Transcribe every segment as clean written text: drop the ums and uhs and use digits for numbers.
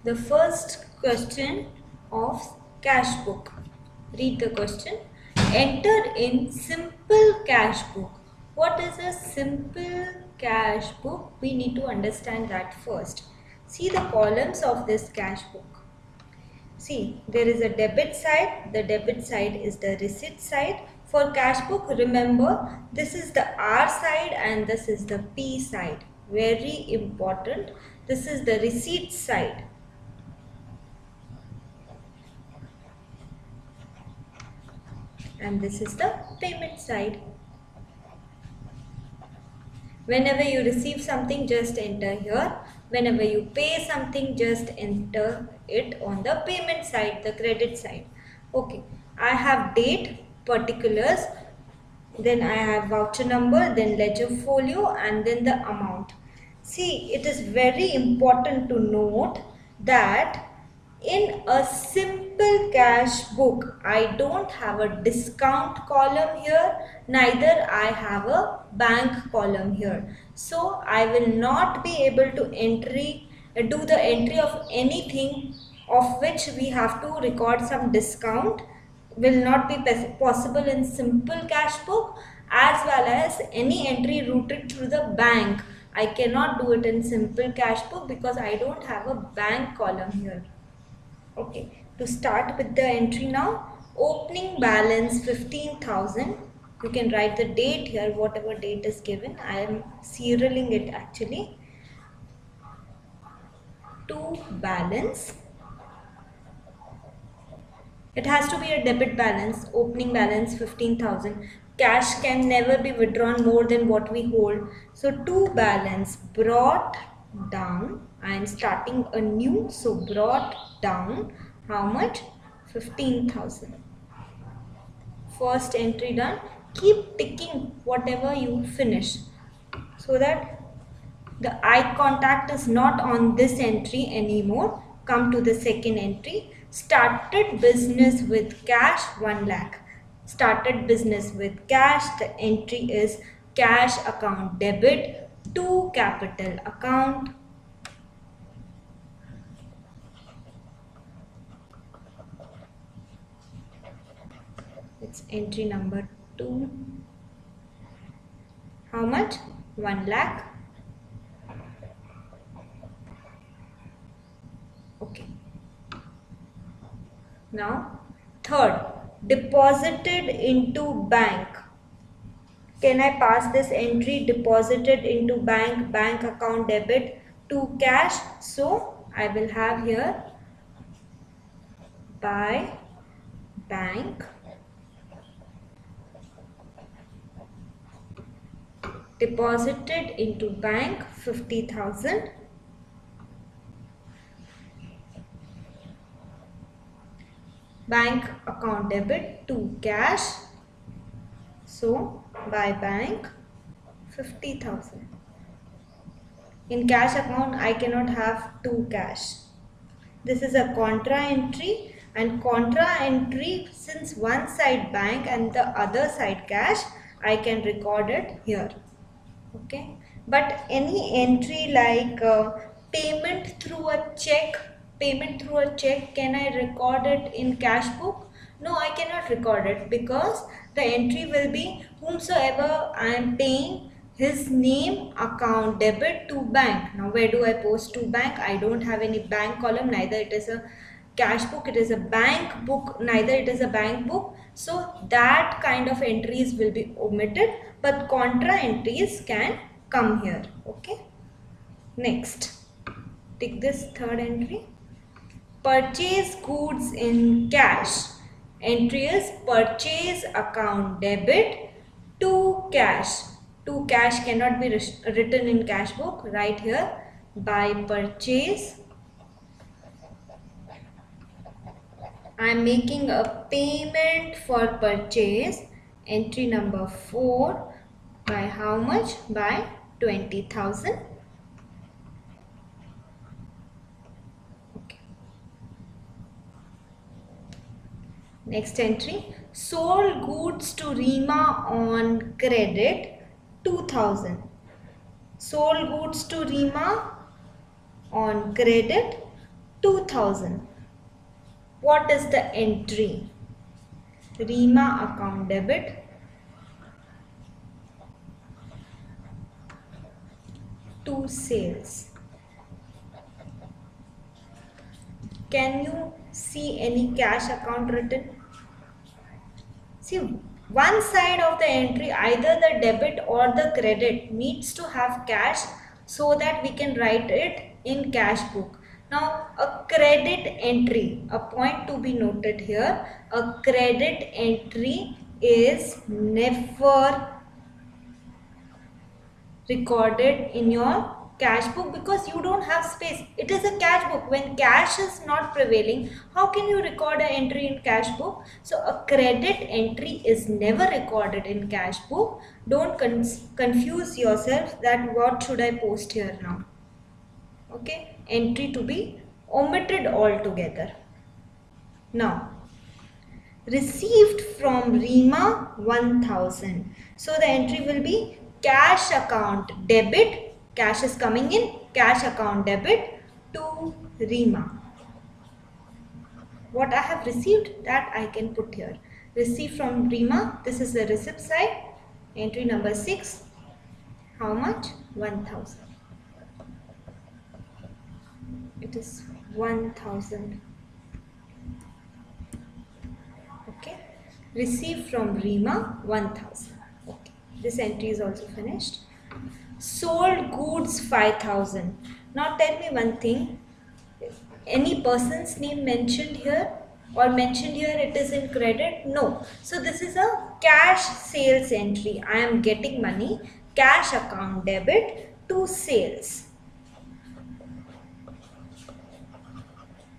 the first question of cash book. Read the question. Enter in simple cash book. What is a simple cash book? We need to understand that first. See the columns of this cash book. See, there is a debit side. The debit side is the receipt side. For cash book, remember, this is the R side and this is the P side. Very important. This is the receipt side. And this is the payment side. Whenever you receive something, just enter here. Whenever you pay something, just enter it on the payment side, the credit side. Okay, I have date, particulars, then I have voucher number, then ledger folio, and then the amount. See, it is very important to note that in a simple cash book, I don't have a discount column here, neither I have a bank column here. So I will not be able to do the entry of anything of which we have to record some discount. Will not be possible in simple cash book, as well as any entry routed through the bank. I cannot do it in simple cash book because I don't have a bank column here. Okay, to start with the entry now, opening balance 15,000. You can write the date here, whatever date is given. I am serialing it actually. To balance. It has to be a debit balance, opening balance 15,000. Cash can never be withdrawn more than what we hold. So to balance, brought down. I am starting a new, so brought down. How much? 15,000. First entry done. Keep ticking whatever you finish, so that the eye contact is not on this entry anymore. Come to the second entry. Started business with cash 1 lakh. Started business with cash. The entry is cash account debit to capital account. It's entry number 2. How much? 1 lakh. Okay. Now, third, deposited into bank. Can I pass this entry? Deposited into bank, bank account debit to cash. So, I will have here by bank, deposited into bank 50,000. Bank account debit to cash. So by bank 50,000. In cash account I cannot have two cash. This is a contra entry, and contra entry, since one side bank and the other side cash, I can record it here. Okay, but any entry like payment through a check, can I record it in cash book? No, I cannot record it, because the entry will be whomsoever I am paying, his name, account debit to bank. Now where do I post to bank? I don't have any bank column, neither it is a cash book, it is a bank book, neither it is a bank book. So that kind of entries will be omitted, but contra entries can come here. Okay, next, take this third entry. Purchase goods in cash. Entry is purchase account debit to cash. To cash cannot be written in cash book. Right here, by purchase, I am making a payment for purchase. Entry number 4. By how much? By 20,000. Okay. Next entry. Sold goods to Rima on credit 2,000. Sold goods to Rima on credit 2000. What is the entry? Rima account debit to sales. Can you see any cash account written? See, one side of the entry, either the debit or the credit, needs to have cash so that we can write it in cash book. Now, a credit entry, a point to be noted here, a credit entry is never recorded in your cash book because you don't have space. It is a cash book. When cash is not prevailing, how can you record an entry in cash book? So a credit entry is never recorded in cash book. Don't confuse yourself that what should I post here now. Okay, entry to be omitted altogether. Now, received from Rima 1000. So the entry will be cash account debit, cash is coming in, cash account debit to Rima. What I have received, that I can put here. Received from Rima, this is the receipt side, entry number 6. How much? 1000. It is 1000. Okay. Received from Rima 1000. Okay. This entry is also finished. Sold goods 5000. Now tell me one thing. Any person's name mentioned here or mentioned here it is in credit? No. So this is a cash sales entry. I am getting money, cash account debit to sales.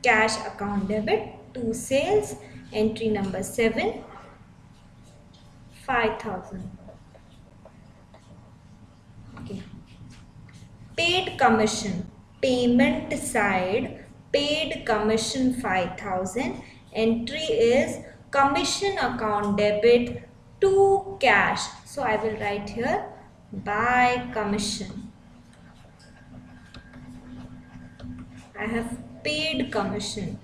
Cash account debit to sales, entry number 7, 5000. Okay. Paid commission, payment side, paid commission 5000. Entry is commission account debit to cash. So I will write here by commission. I have paid commission.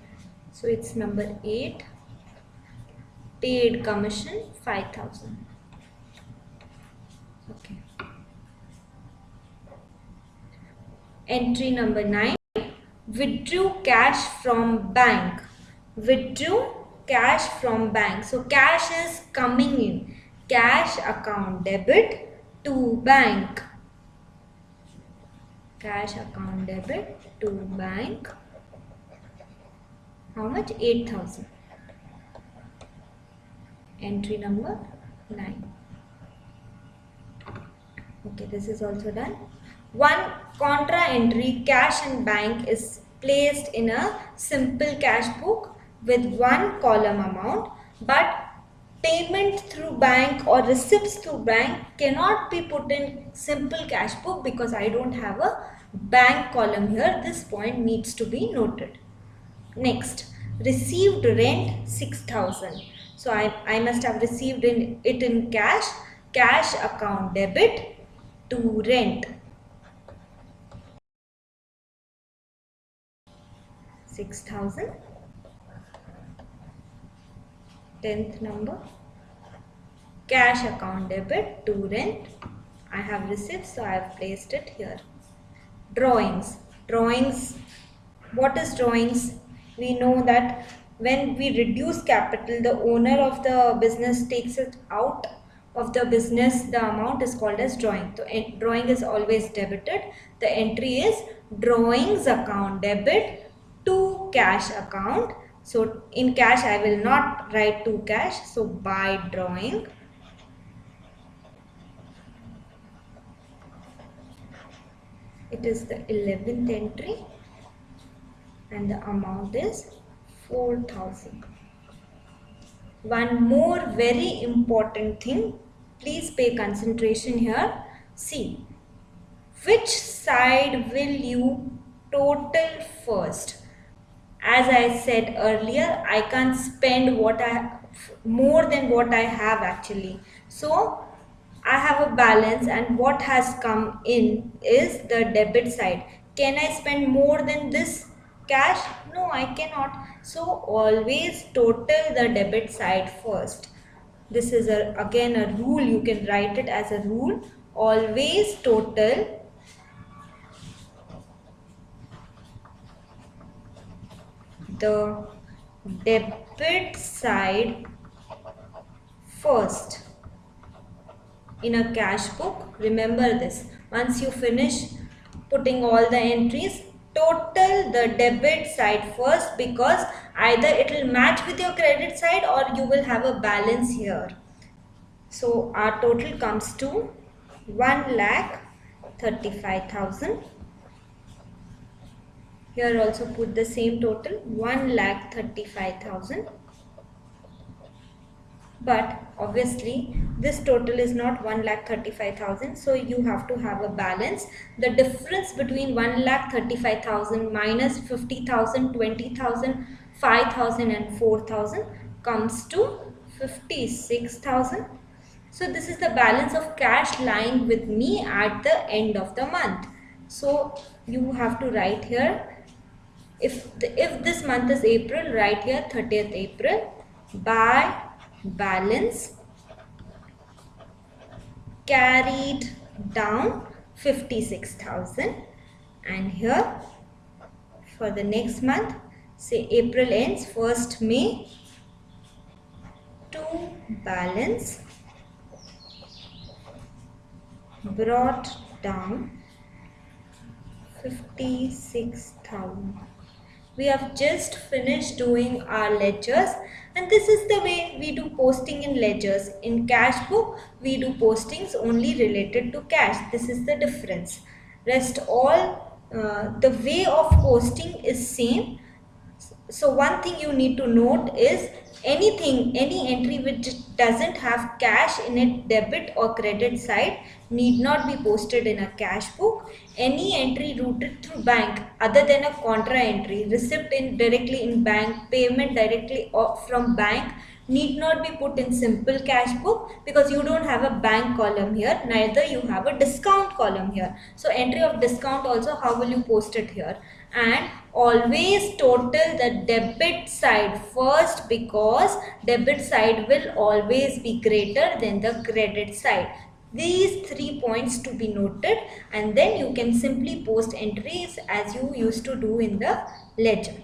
So it's number 8. Paid commission 5000. Okay. Entry number 9. Withdrew cash from bank. Withdrew cash from bank. So cash is coming in. Cash account debit to bank. Cash account debit to bank. How much? 8000. Entry number 9. Okay, this is also done. One contra entry, cash in bank, is placed in a simple cash book with one column amount, but payment through bank or receipts through bank cannot be put in simple cash book because I don't have a bank column here. This point needs to be noted. Next, received rent 6000. So I must have received it in cash. Cash account debit to rent 6000. 10th number, cash account debit to rent. I have receipts, so I have placed it here. Drawings. Drawings. What is drawings? We know that when we reduce capital, the owner of the business takes it out of the business. The amount is called as drawing. So drawing is always debited. The entry is drawings account debit to cash account. So in cash I will not write to cash. So by drawing. It is the 11th entry and the amount is 4000. One more very important thing, please pay concentration here. See, which side will you total first? As I said earlier, I can't spend more than what I have actually. So I have a balance and what has come in is the debit side. Can I spend more than this cash? No, I cannot. So always total the debit side first. This is again a rule. You can write it as a rule. Always total the debit side first in a cash book. Remember this. Once you finish putting all the entries, total the debit side first, because either it will match with your credit side or you will have a balance here. So our total comes to 1,35,000. Here also put the same total, 1,35,000. But obviously this total is not 1,35,000, so you have to have a balance. The difference between 1,35,000 minus 50,000, 20,000, 5,000 and 4,000 comes to 56,000. So this is the balance of cash lying with me at the end of the month. So you have to write here, if this month is April, write here 30th April, by balance carried down 56,000. And here for the next month, say April ends 1st May, to balance brought down 56,000. We have just finished doing our ledgers, and this is the way we do posting in ledgers. In cash book we do postings only related to cash. This is the difference. Rest all the way of posting is same. So one thing you need to note is any entry which doesn't have cash in it, debit or credit side, need not be posted in a cash book. Any entry routed through bank other than a contra entry, receipt in directly in bank, payment directly from bank, need not be put in simple cash book, because you don't have a bank column here, neither you have a discount column here. So entry of discount also, how will you post it here? And always total the debit side first, because debit side will always be greater than the credit side. These 3 points to be noted, and then you can simply post entries as you used to do in the ledger.